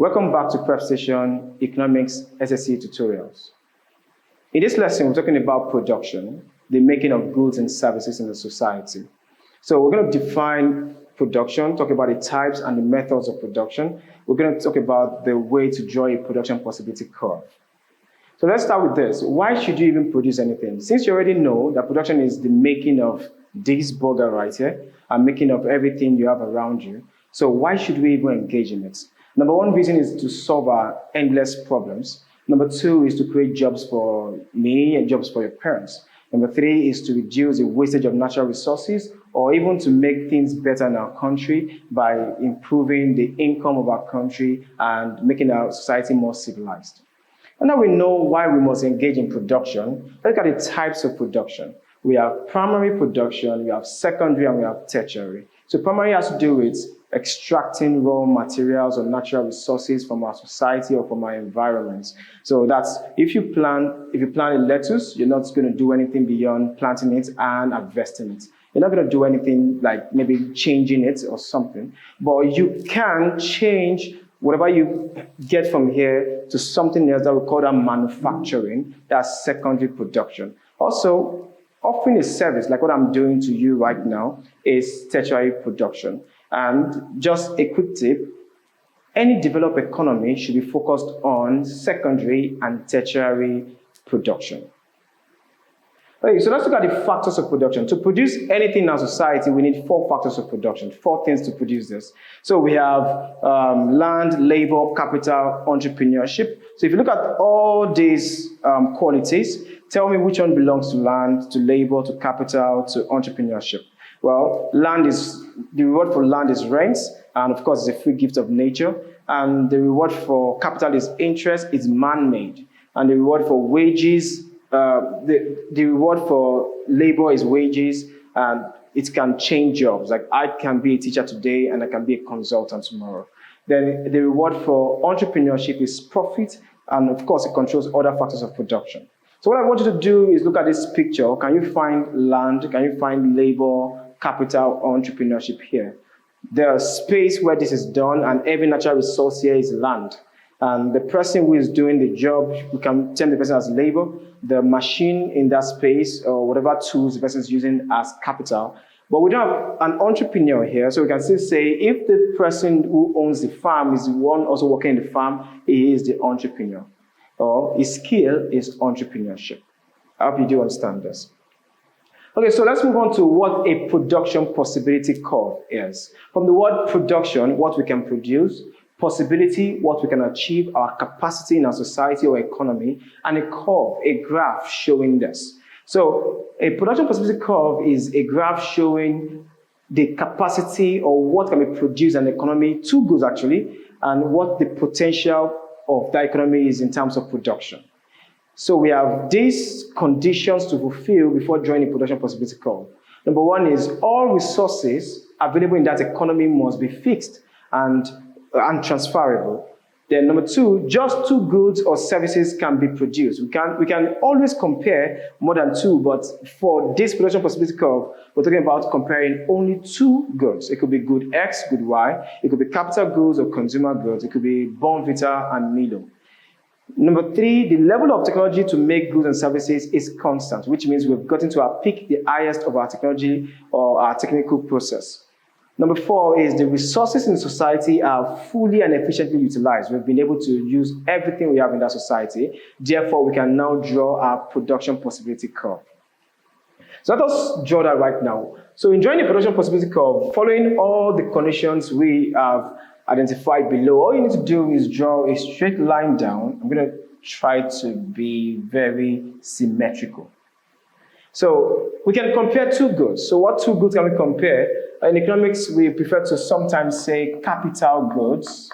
Welcome back to PrepStation Economics SSCE tutorials. In this lesson, we're talking about production, the making of goods and services in the society. So we're going to define production, talk about the types and the methods of production. We're going to talk about the way to draw a production possibility curve. So let's start with this. Why should you even produce anything? Since you already know that production is the making of this burger right here and making of everything you have around you, so why should we even engage in it? Number one reason is to solve our endless problems. Number two is to create jobs for me and jobs for your parents. Number three is to reduce the wastage of natural resources or even to make things better in our country by improving the income of our country and making our society more civilized. And now we know why we must engage in production. Let's look at the types of production. We have primary production, we have secondary, and we have tertiary. So primary has to do with extracting raw materials or natural resources from our society or from our environments. So that's if you plant a lettuce, you're not going to do anything beyond planting it and harvesting it. You're not going to do anything like maybe changing it or something, but you can change whatever you get from here to something else that we call that manufacturing. That's secondary production. Also, offering a service like what I'm doing to you right now is tertiary production. And just a quick tip, any developed economy should be focused on secondary and tertiary production. Okay, so let's look at the factors of production. To produce anything in our society, we need 4 factors of production, 4 things to produce this. So we have land, labor, capital, entrepreneurship. So if you look at all these qualities, tell me which one belongs to land, to labor, to capital, to entrepreneurship. Well, the reward for land is rent, and of course, it's a free gift of nature. And the reward for capital is interest, it's man-made. And the reward for wages, the reward for labor is wages, and it can change jobs. Like I can be a teacher today, and I can be a consultant tomorrow. Then the reward for entrepreneurship is profit, and of course, it controls other factors of production. So what I want you to do is look at this picture. Can you find land? Can you find labor, capital, or entrepreneurship here? There's space where this is done, and every natural resource here is land. And the person who is doing the job, we can term the person as labor. The machine in that space, or whatever tools the person is using as capital. But we don't have an entrepreneur here, so we can still say if the person who owns the farm is the one also working in the farm, he is the entrepreneur. Or his skill is entrepreneurship. I hope you do understand this. Okay, so let's move on to what a production possibility curve is. From the word production, what we can produce, possibility, what we can achieve, our capacity in our society or economy, and a curve, a graph showing this. So a production possibility curve is a graph showing the capacity or what can be produced in the economy, 2 goods actually, and what the potential of that economy is in terms of production. So we have these conditions to fulfill before drawing a production possibility curve. Number one is all resources available in that economy must be fixed and transferable. Then number 2, just 2 goods or services can be produced. We can always compare more than 2, but for this production possibility curve, we're talking about comparing only 2 goods. It could be good X, good Y. It could be capital goods or consumer goods. It could be Bonvita and Milo. Number 3, the level of technology to make goods and services is constant, which means we've gotten to our peak, the highest of our technology or our technical process. Number 4 is the resources in society are fully and efficiently utilized. We've been able to use everything we have in that society. Therefore, we can now draw our production possibility curve. So let us draw that right now. So in drawing the production possibility curve, following all the conditions we have identified below, all you need to do is draw a straight line down. I'm going to try to be very symmetrical. So we can compare 2 goods. So what 2 goods can we compare? In economics, we prefer to sometimes say capital goods.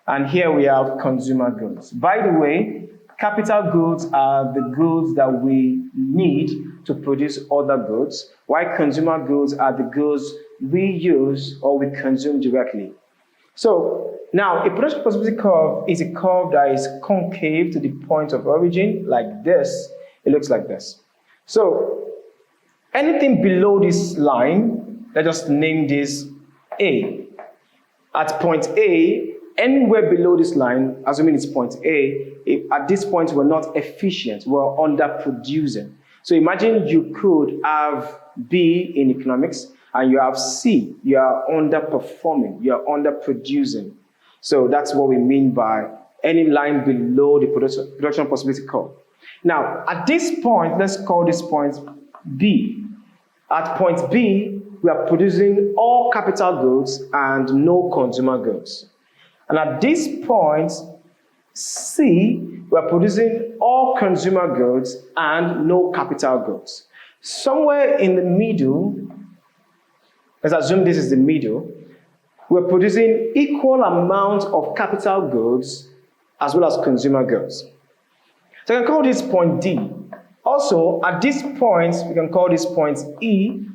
And here we have consumer goods. By the way, capital goods are the goods that we need to produce other goods, while consumer goods are the goods we use or we consume directly. So now a production possibility curve is a curve that is concave to the point of origin like this. It looks like this. So anything below this line, let's just name this A. At point A, anywhere below this line, assuming it's point A, at this point we're not efficient, we're underproducing. So imagine you could have B in economics and you have C, you are underperforming, you are underproducing. So that's what we mean by any line below the production possibility curve. Now, at this point, let's call this point B. At point B, we are producing all capital goods and no consumer goods. And at this point, C, we are producing all consumer goods and no capital goods. Somewhere in the middle, let's assume this is the middle, we're producing equal amount of capital goods as well as consumer goods. So I can call this point D. Also, at this point, we can call this point E.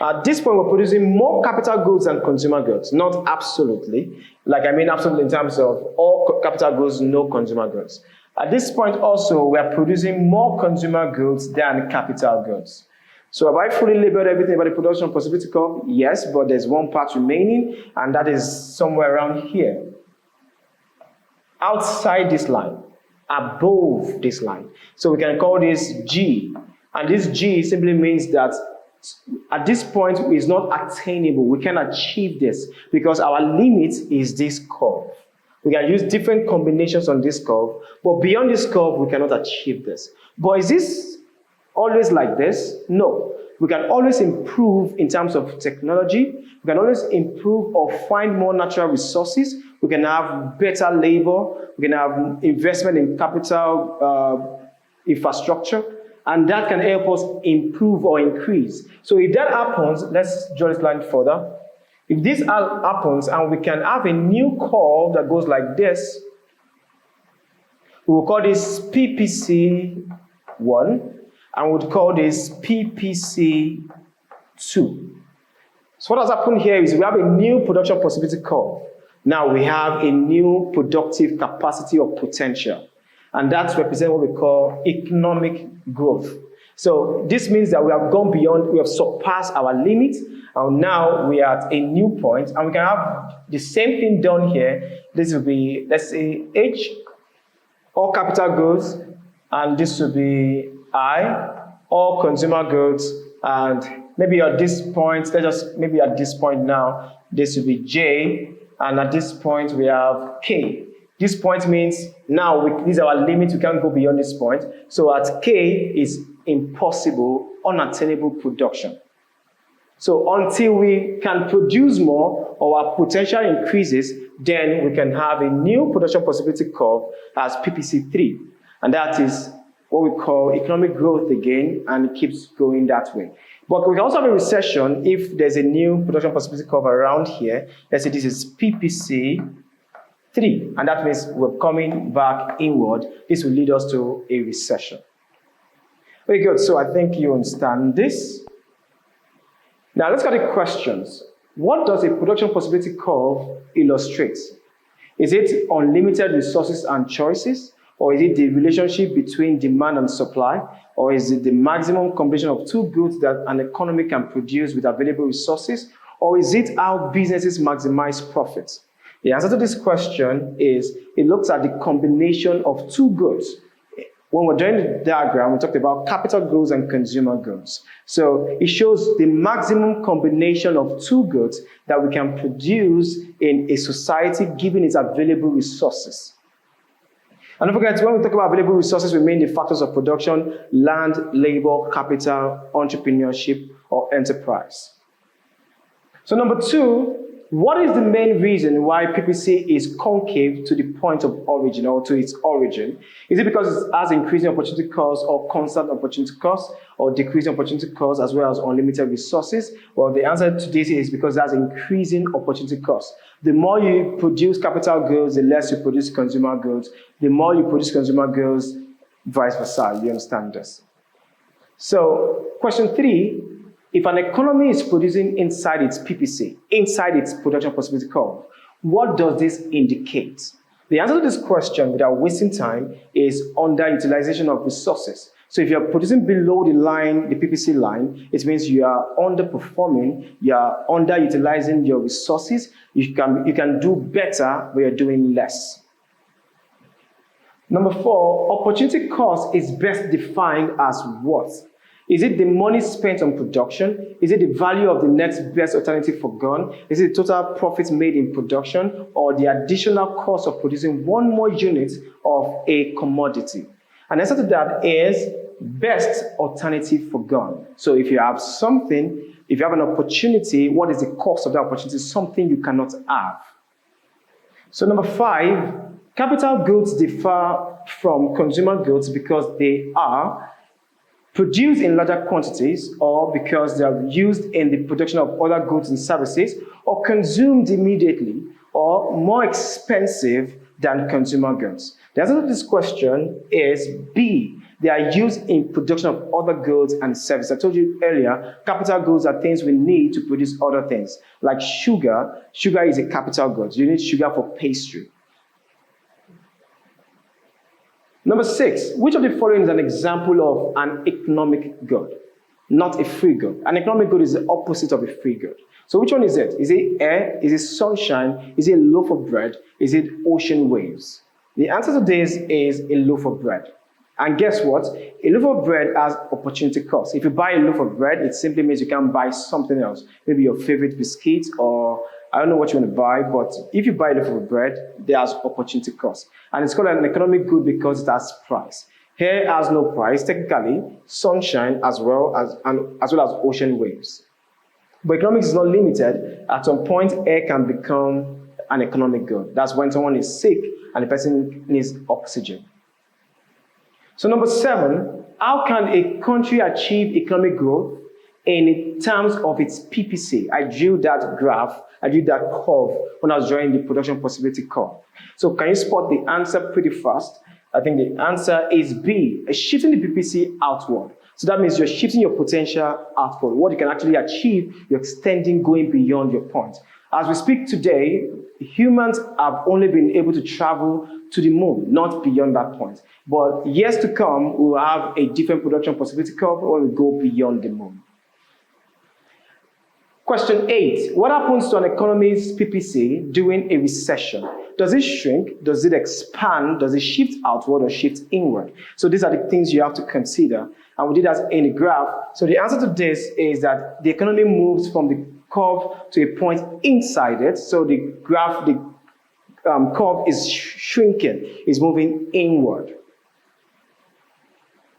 At this point, we're producing more capital goods than consumer goods, not absolutely. Like I mean absolutely in terms of all capital goods, no consumer goods. At this point also, we are producing more consumer goods than capital goods. So have I fully labeled everything about the production possibility curve? Yes, but there's one part remaining, and that is somewhere around here. Outside this line, above this line. So we can call this G. And this G simply means that at this point it's not attainable. We can achieve this because our limit is this curve. We can use different combinations on this curve, but beyond this curve, we cannot achieve this. But is this always like this? No. We can always improve in terms of technology. We can always improve or find more natural resources. We can have better labor. We can have investment in capital infrastructure, and that can help us improve or increase. So if that happens, let's draw this line further. If this happens and we can have a new curve that goes like this, we will call this PPC1, and we'll call this PPC2. So what has happened here is we have a new production possibility curve. Now we have a new productive capacity or potential, and that represents what we call economic growth. So this means that we have gone beyond, we have surpassed our limit, and now we are at a new point, and we can have the same thing done here. This will be, let's say, H, all capital goods, and this will be I, all consumer goods, and maybe at this point, maybe at this point now, this will be J, and at this point we have K. This point means now this is our limit, we can't go beyond this point. So at K is impossible, unattainable production. So until we can produce more or our potential increases, then we can have a new production possibility curve as PPC3. And that is what we call economic growth again, and it keeps going that way. But we can also have a recession if there's a new production possibility curve around here. Let's say this is PPC3, and that means we're coming back inward. This will lead us to a recession. Very good, so I think you understand this. Now let's get the questions. What does a production possibility curve illustrate? Is it unlimited resources and choices? Or is it the relationship between demand and supply? Or is it the maximum combination of two goods that an economy can produce with available resources? Or is it how businesses maximize profits? The answer to this question is it looks at the combination of two goods. When we're doing the diagram, we talked about capital goods and consumer goods. So it shows the maximum combination of two goods that we can produce in a society given its available resources. And don't forget, when we talk about available resources, we mean the factors of production: land, labor, capital, entrepreneurship, or enterprise. So number two, what is the main reason why PPC is concave to the point of origin or to its origin? Is it because it has increasing opportunity costs or constant opportunity costs or decreasing opportunity costs as well as unlimited resources? Well, the answer to this is because it has increasing opportunity costs. The more you produce capital goods, the less you produce consumer goods. The more you produce consumer goods, vice versa. You understand this? So, question 3. If an economy is producing inside its PPC, inside its production possibility curve, what does this indicate? The answer to this question, without wasting time, is underutilization of resources. So if you're producing below the line, the PPC line, it means you are underperforming, you are underutilizing your resources. You can do better, but you're doing less. Number 4, opportunity cost is best defined as what? Is it the money spent on production? Is it the value of the next best alternative forgone? Is it the total profit made in production, or the additional cost of producing one more unit of a commodity? And the answer to that is best alternative forgone. So if you have something, if you have an opportunity, what is the cost of that opportunity? Something you cannot have. So number 5, capital goods differ from consumer goods because they are produced in larger quantities, or because they are used in the production of other goods and services, or consumed immediately, or more expensive than consumer goods. The answer to this question is B. They are used in production of other goods and services. I told you earlier, capital goods are things we need to produce other things. Like sugar. Sugar is a capital good. You need sugar for pastry. Number 6, which of the following is an example of an economic good, not a free good? An economic good is the opposite of a free good. So which one is it? Is it air? Is it sunshine? Is it a loaf of bread? Is it ocean waves? The answer to this is a loaf of bread. And guess what? A loaf of bread has opportunity cost. If you buy a loaf of bread, it simply means you can buy something else. Maybe your favorite biscuit, or I don't know what you want to buy, but if you buy a loaf of bread, there's opportunity cost. And it's called an economic good because it has price. Air has no price, technically, sunshine as well as ocean waves. But economics is not limited. At some point, air can become an economic good. That's when someone is sick and the person needs oxygen. So number 7, how can a country achieve economic growth in terms of its PPC? I drew that graph, I drew that curve when I was drawing the production possibility curve. So can you spot the answer pretty fast? I think the answer is B, shifting the PPC outward. So that means you're shifting your potential outward. What you can actually achieve, you're extending, going beyond your point. As we speak today, humans have only been able to travel to the moon, not beyond that point. But years to come, we will have a different production possibility curve when we go beyond the moon. Question 8, what happens to an economy's PPC during a recession? Does it shrink? Does it expand? Does it shift outward or shift inward? So these are the things you have to consider. And we did that in a graph. So the answer to this is that the economy moves from the curve to a point inside it. So the graph, the curve is shrinking, is moving inward.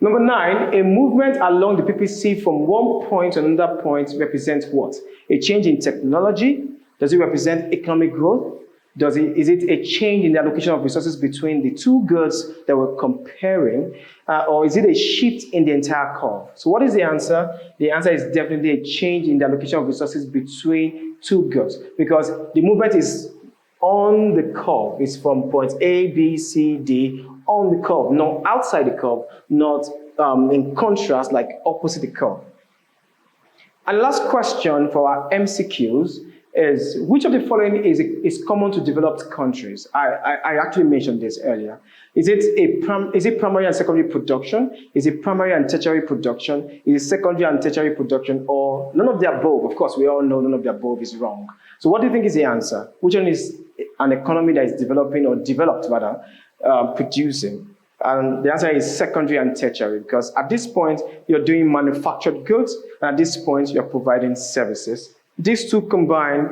Number 9, a movement along the PPC from one point to another point represents what? A change in technology? Does it represent economic growth? Is it a change in the allocation of resources between the two goods that we're comparing? Or is it a shift in the entire curve? So what is the answer? The answer is definitely a change in the allocation of resources between two goods, because the movement is on the curve. It's from point A, B, C, D, on the curve, not outside the curve, not in contrast, like opposite the curve. And last question for our MCQs is, which of the following is common to developed countries? I actually mentioned this earlier. Is it primary and secondary production? Is it primary and tertiary production? Is it secondary and tertiary production, or none of the above? Of course, we all know none of the above is wrong. So what do you think is the answer? Which one is an economy that is developing, or developed rather, producing? And the answer is secondary and tertiary, because at this point, you're doing manufactured goods, and at this point, you're providing services. These two combined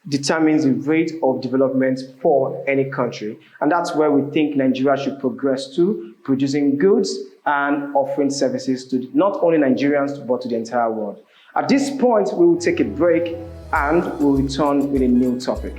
determines the rate of development for any country. And that's where we think Nigeria should progress to, producing goods and offering services to not only Nigerians, but to the entire world. At this point, we will take a break and we'll return with a new topic.